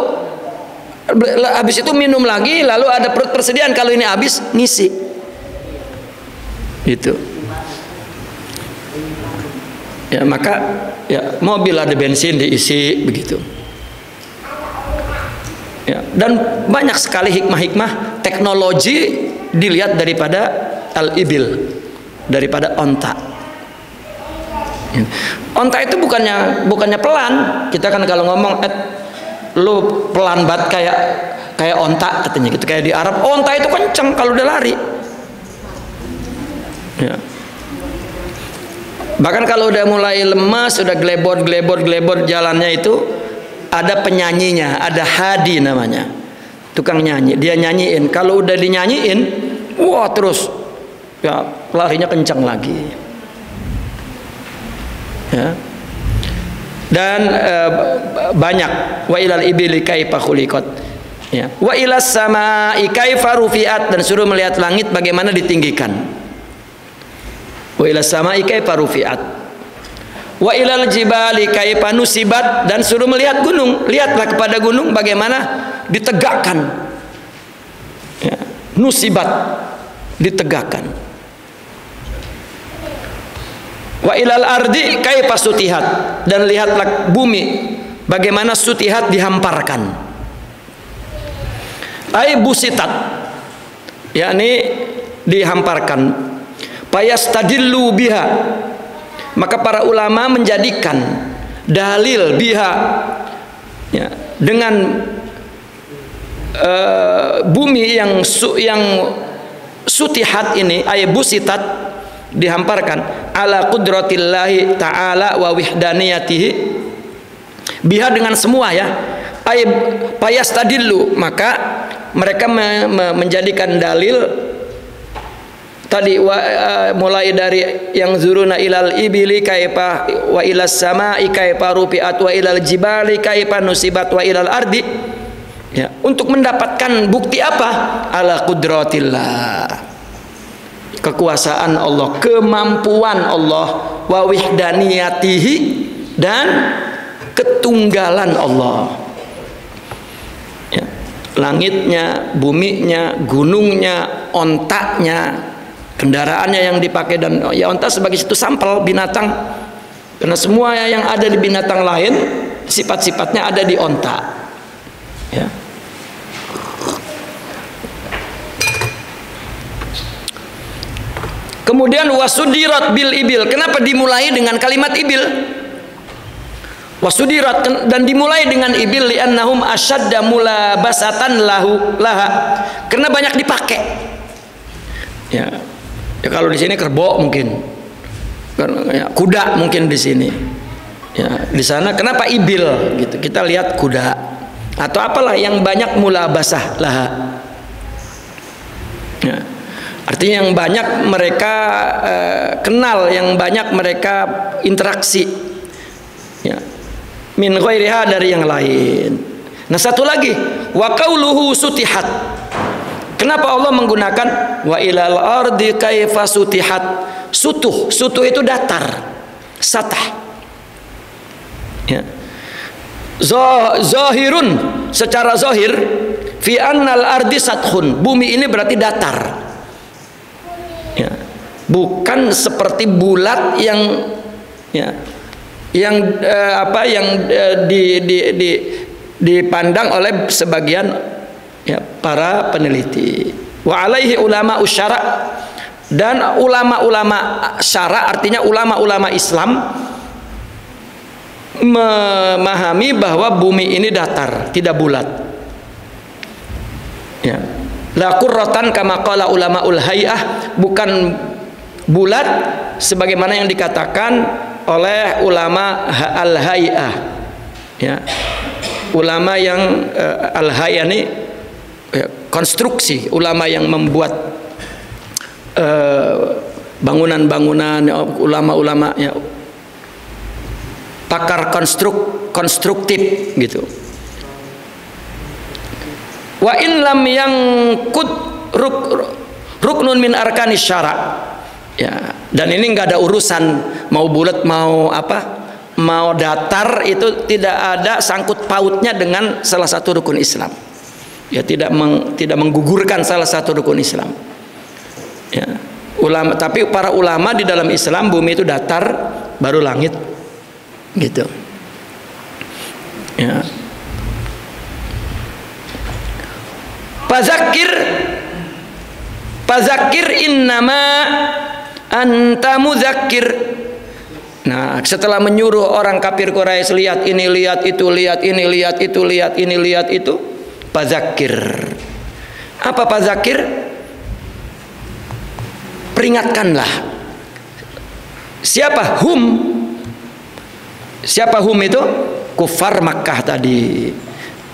habis itu minum lagi, lalu ada perut persediaan, kalau ini habis ngisi. Itu. Ya, maka ya mobil ada bensin diisi begitu. Ya, dan banyak sekali hikmah-hikmah teknologi dilihat daripada al-ibil, daripada onta. Onta itu bukannya pelan. Kita kan kalau ngomong lu pelan banget kayak onta katanya gitu, kayak di Arab. Onta itu kenceng kalau udah lari. Ya. Bahkan kalau udah mulai lemas, udah glebor jalannya itu, ada penyanyinya, ada hadi namanya, tukang nyanyi, dia nyanyiin. Kalau udah dinyanyiin, wah terus ya larinya kencang lagi. Ya. Dan banyak wa ilal ibili kaifa khuliqat, ya, wa ilas samai kaifa rufiat, dan suruh melihat langit bagaimana ditinggikan. Wa ilas samai kaifa rufiat, wa ilal jibali kaifa nusibat, dan suruh melihat gunung, lihatlah kepada gunung bagaimana ditegakkan. Ya, nusibat, ditegakkan. Wa ilal ardi kaifa sutihat, dan lihatlah bumi bagaimana sutihat dihamparkan. Ai busitat, yakni dihamparkan. Payastadillu biha, maka para ulama menjadikan dalil biha, ya, dengan bumi yang sutihat ini, ay busitat, dihamparkan, ala qudratillahi ta'ala wa wihdaniyatihi, biha dengan semua, ya, ay payastadillu, maka mereka menjadikan dalil tadi mulai dari yang zuruna ilal ibili kaifa wa ilas sama'i kaifa rufi'at wa ilal jibali kaifa nusibat wa ilal ardi, ya, untuk mendapatkan bukti apa? Ala qudratillah, kekuasaan Allah, kemampuan Allah, wa wihdaniyatihi, dan ketunggalan Allah, ya, langitnya, buminya, gunungnya, ontaknya, kendaraannya yang dipakai, dan ya onta sebagai satu sampel binatang, karena semua yang ada di binatang lain sifat-sifatnya ada di onta, ya. Kemudian wasudirat bil ibil, kenapa dimulai dengan kalimat ibil? Wasudirat, dan dimulai dengan ibil, li'annahum asyadda mulabasatan laha, karena banyak dipakai, ya. Ya, kalau di sini kerbau mungkin, ya, kuda mungkin di sini, ya, di sana kenapa ibil gitu, kita lihat kuda atau apalah yang banyak mulabasah laha, ya, artinya yang banyak mereka kenal, yang banyak mereka interaksi, ya, min ghairiha, dari yang lain. Nah, satu lagi, wa qauluhu sutihat, kenapa Allah menggunakan wa ilal ardi kaifa sutihat? Sutuh, sutuh itu datar, satah, ya. Zahirun, secara zahir, fi annal ardi sathun, bumi ini berarti datar, ya, bukan seperti bulat yang, ya, yang dipandang oleh sebagian, ya, para peneliti. Wa alaihi ulama usyara, dan ulama-ulama syara, artinya ulama-ulama Islam, memahami bahwa bumi ini datar, tidak bulat, ya. La qurratan kama qala ulamaul hay'ah, bukan bulat sebagaimana yang dikatakan oleh ulama al-hay'ah, ya, ulama yang al-hay'ah ini, ya, konstruksi, ulama yang membuat bangunan-bangunan, ulama-ulama, ya, pakar konstruktif gitu. Wa in lam yangkut ruknun min arkanis syara, ya, dan ini nggak ada urusan mau bulat mau apa, mau datar, itu tidak ada sangkut pautnya dengan salah satu rukun Islam, ya, tidak menggugurkan salah satu rukun Islam, ya. Ulama, tapi para ulama di dalam Islam, bumi itu datar baru langit, gitu, ya. Fazakir innama anta muzakkir. Nah, setelah menyuruh orang kafir Quraisy, lihat ini, lihat itu, lihat ini, lihat itu, lihat ini, lihat itu, fazakir. Apa fazakir? Peringatkanlah. Siapa? Hum. Siapa hum itu? Kufar Makkah tadi.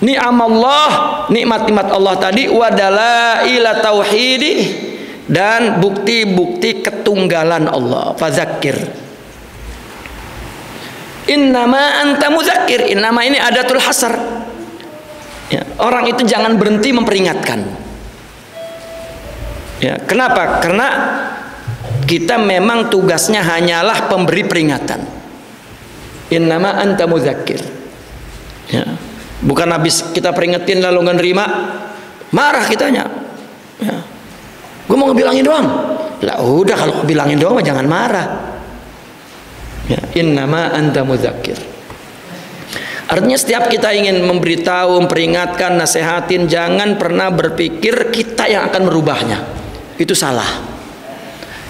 Ni'amallah, nikmat-nikmat Allah tadi, wadalaila tauhidi, dan bukti-bukti ketunggalan Allah. Fazakir. Innama anta muzakkir. Innama ini adatul hasar, ya, orang itu jangan berhenti memperingatkan, ya. Kenapa? Karena kita memang tugasnya hanyalah pemberi peringatan. Innama anta muzakkir, ya. Bukan habis kita peringetin lalu nggak nerima, marah kitanya, ya. Gue mau ngebilangin doang. Lah udah, kalau bilangin doang jangan marah, innama anta mudzakir. Artinya setiap kita ingin memberitahu, memperingatkan, nasihatin, jangan pernah berpikir kita yang akan merubahnya. Itu salah.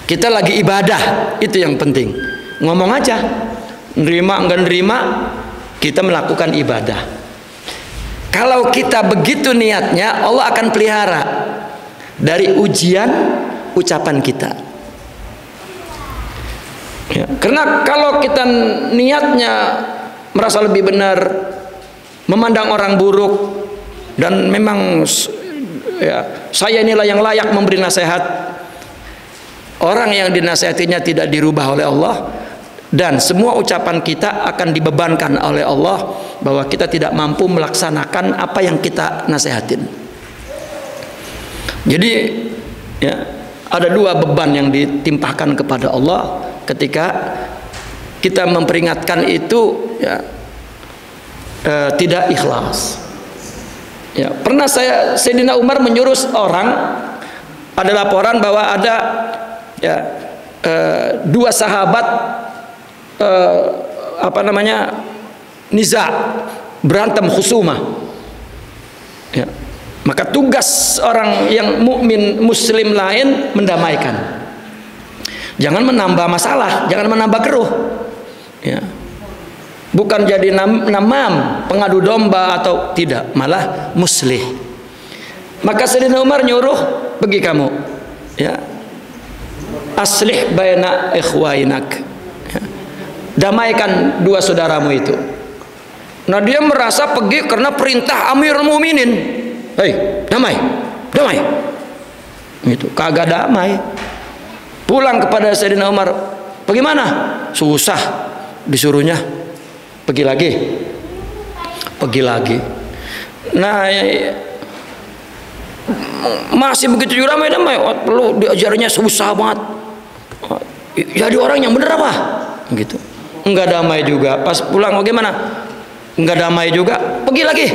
Kita lagi ibadah, itu yang penting. Ngomong aja, nerima enggak nerima, kita melakukan ibadah. Kalau kita begitu niatnya, Allah akan pelihara dari ujian ucapan kita. Ya, karena kalau kita niatnya merasa lebih benar, memandang orang buruk, dan memang ya, saya inilah yang layak memberi nasihat, orang yang dinasihatinya tidak dirubah oleh Allah, dan semua ucapan kita akan dibebankan oleh Allah bahwa kita tidak mampu melaksanakan apa yang kita nasihatin. Jadi ya, ada dua beban yang ditimpakan kepada Allah ketika kita memperingatkan itu ya, tidak ikhlas. Ya, pernah Sayyidina Umar menyuruh orang, ada laporan bahwa ada ya, dua sahabat niza, berantem khusumah. Ya, maka tugas orang yang mukmin muslim lain mendamaikan. Jangan menambah masalah, jangan menambah keruh. Ya. Bukan jadi namam, pengadu domba atau tidak, malah muslih. Maka Sayyidina Umar nyuruh, pergi kamu, ya, aslih baina ikhwainak, ya, damaikan dua saudaramu itu. Nah dia merasa pergi karena perintah Amirul Mukminin, hei damai, damai, itu kagak damai. Pulang kepada Sayyidina Umar, bagaimana? Susah, disuruhnya pergi lagi, pergi lagi. Nah masih begitu juga damai, perlu diajarnya susah banget. Jadi orang yang bener apa? Gitu. Enggak damai juga. Pas pulang bagaimana? Enggak damai juga, pergi lagi.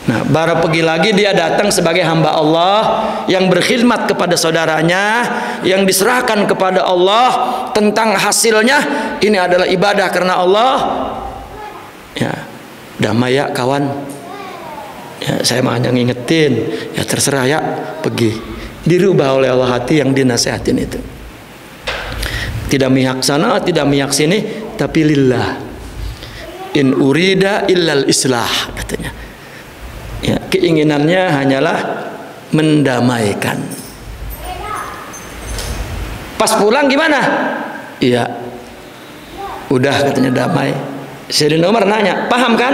Nah, baru pergi lagi dia datang sebagai hamba Allah yang berkhidmat kepada saudaranya, yang diserahkan kepada Allah tentang hasilnya ini adalah ibadah karena Allah. Ya, damai ya kawan. Ya, saya mah hanya ngingetin, ya terserah ya, pergi. Dirubah oleh Allah hati yang dinasihatin itu. Tidak mihak sana, tidak mihak sini, tapi lillah. In urida illal islah, katanya. Ya, keinginannya hanyalah mendamaikan. Pas pulang gimana? Iya, udah katanya damai. Sayyidina Umar nanya, paham kan?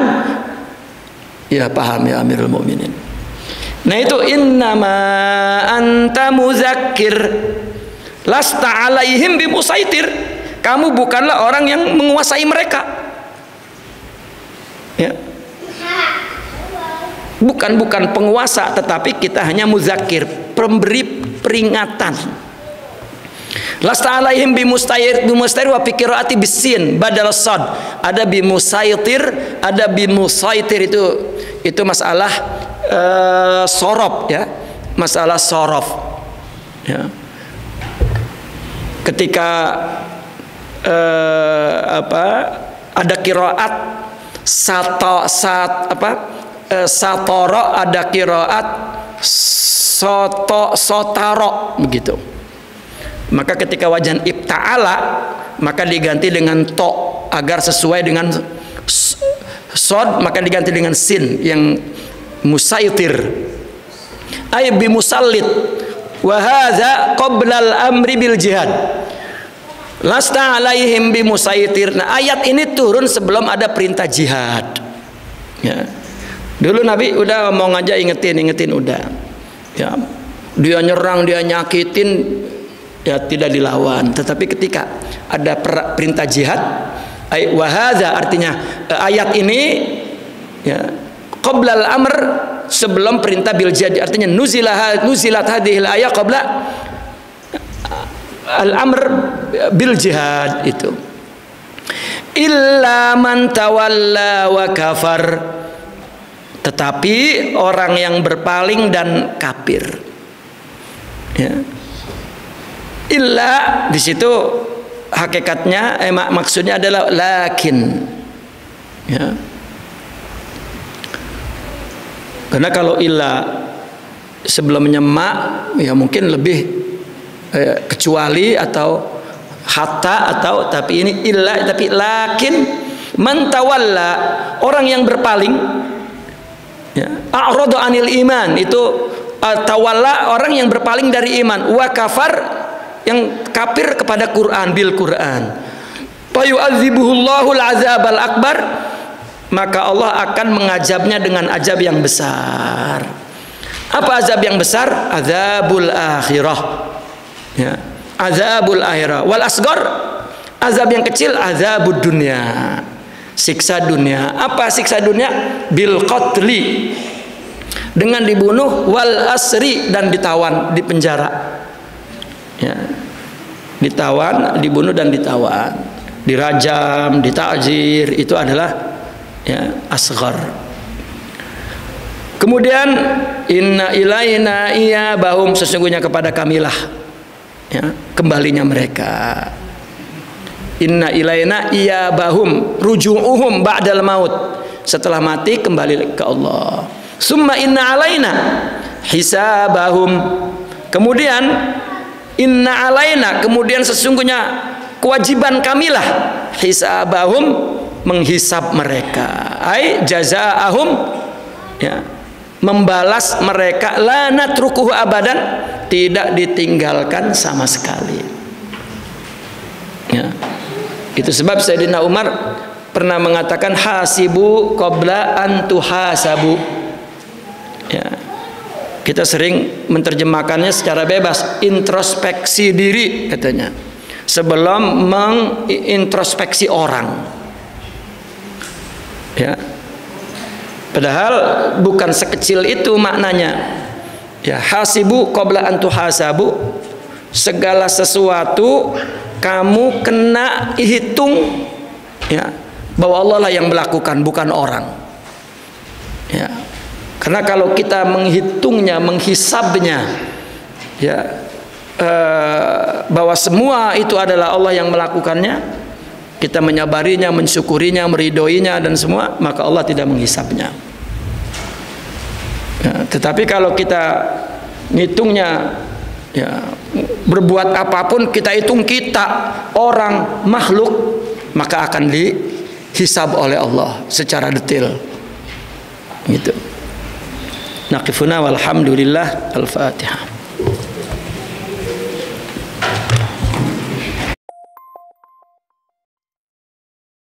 Ya paham ya Amirul Mukminin. Nah itu innama anta muzakkir lasta alaihim bimusaitir. Kamu bukanlah orang yang menguasai mereka. Ya. Bukan penguasa, tetapi kita hanya muzakir, pemberi peringatan. Lasta alaihim bimusaitir wa fikirati bisin badal sad. Ada bimusaitir, ada bimusaitir, itu masalah sorof ya, masalah sorof. Ya. Ketika ada qiraat satoro, ada qiraat sotaro begitu. Maka ketika wajan ibta'ala maka diganti dengan to agar sesuai dengan sod, maka diganti dengan sin yang musaitir ay bi musallit wa hadza qabla al-amri bil jihad lasta alaihim bi musaitir. Nah ayat ini turun sebelum ada perintah jihad ya. Dulu Nabi udah ngomong aja, ingetin udah ya, dia nyerang, dia nyakitin ya tidak dilawan. Tetapi ketika ada perintah jihad wa hadza, artinya ayat ini ya qabla al-amr, sebelum perintah bil jihad, artinya nuzilat hadhil ayat qabla al-amr bil jihad itu. Illa man tawalla wa kafar, tetapi orang yang berpaling dan kafir ya. Illa di situ hakikatnya maksudnya adalah lakin, ya. Karena kalau illa sebelumnya ma, ya mungkin lebih kecuali atau hatta, atau tapi ini illa, tapi lakin man tawalla, orang yang berpaling, ya, a'rada anil iman, itu tawalla orang yang berpaling dari iman, wa kafar, yang kafir kepada Quran, bil Quran, fa yu'adzibuhullahu al-'adzabal akbar, maka Allah akan mengazabnya dengan azab yang besar. Apa azab yang besar? Azabul akhirah, ya, azabul akhirah. Wal asghar, azab yang kecil, azabud dunya, siksa dunia. Apa siksa dunia? Bil qatli, dengan dibunuh, wal asri, dan ditawan, dipenjara, ya, ditawan, dibunuh dan ditawan, dirajam, ditakzir, itu adalah, ya, asghar. Kemudian inna ilaina iyabahum, sesungguhnya kepada kamilah, ya, kembalinya mereka. Inna ilaina iyabahum ruju'uhum ba'dal maut, setelah mati kembali ke Allah. Summa inna alaina hisabahum, kemudian inna alaina, kemudian sesungguhnya kewajiban kamilah, hisabahum, menghisab mereka, ai jazaahum, ya, membalas mereka, la natrukuhu abadan, tidak ditinggalkan sama sekali, ya. Itu sebab Sayyidina Umar pernah mengatakan hasibu qabla an tuhasabu, ya. Kita sering menerjemahkannya secara bebas, introspeksi diri katanya sebelum mengintrospeksi orang, ya. Padahal bukan sekecil itu maknanya, ya. Hasibu qabla an tuhasabu, segala sesuatu kamu kena hitung, ya, bahwa Allah lah yang melakukan, bukan orang, ya. Karena kalau kita menghitungnya, menghisabnya, ya, bahwa semua itu adalah Allah yang melakukannya, kita menyabarinya, mensyukurinya, meridhoinya dan semua, maka Allah tidak menghisabnya, ya. Tetapi kalau kita ngitungnya, ya, berbuat apapun kita hitung, kita, orang, makhluk, maka akan dihisab oleh Allah secara detail, gitu. Naqifuna walhamdulillah. Al-Fatihah.